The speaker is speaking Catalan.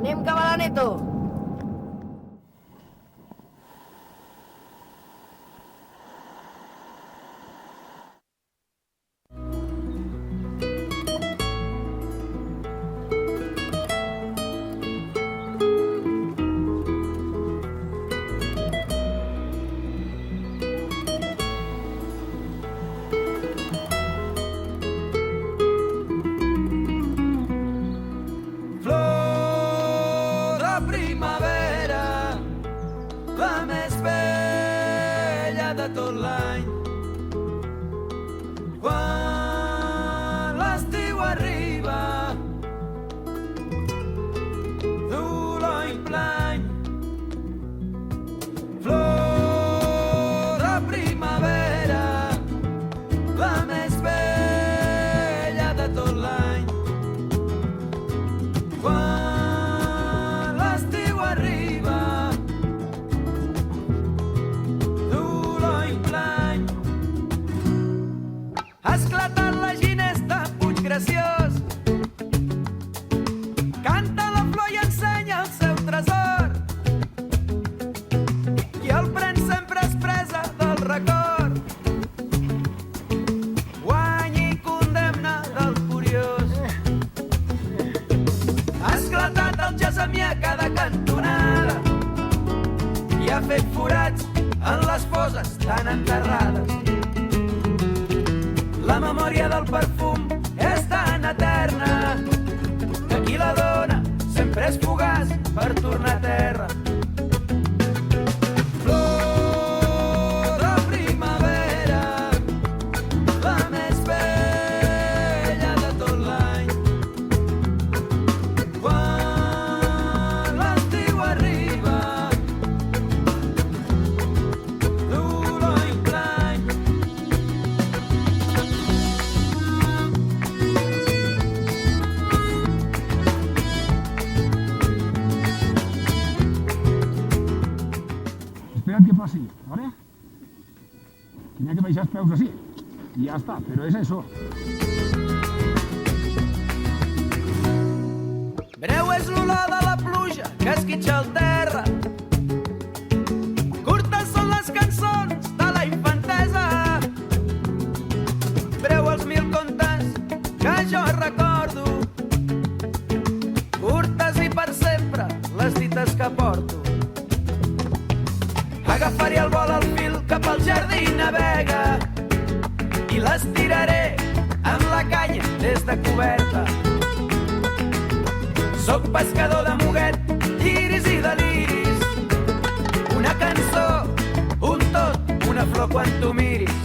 Anem cap a la Neto. Flor de primavera, la més bella de tot l'any. Quan l'estiu arriba, dolor i plany. Flor de primavera, la més bella de tot l'any. Quan l'estiu arriba, dolor i plany. Ha esclatat la ginesta, puig graciós. Canta la flor i ensenya el seu tresor. Qui el pren sempre és presa del record. Guany i condemna del curiós. Ha esclatat el gessamí a cada cantonada i ha fet forats en les foses tan enterrades. La memòria del perfum és tan eterna que qui la dona sempre és fugaç per tornar a terra. Flor de primavera, la més bella de tot l'any. Quan l'estiu arriba, dolor i plany. Esperad que pase, ¿vale? Tenía que baixar els peus así. Y ya está, pero es eso. Breu és l'olor de la pluja que esquitxa el terra. Curtes són les cançons de la infantesa. Breu els mil contes que jo recordo. Curtes i per sempre les dites que porto. Agafaré el vol al fil cap al jardí navega i les tiraré amb la canya des de coberta. Soc pescador de muguet, iris i deliris. Una cançó, un tot, una flor quan tu miris.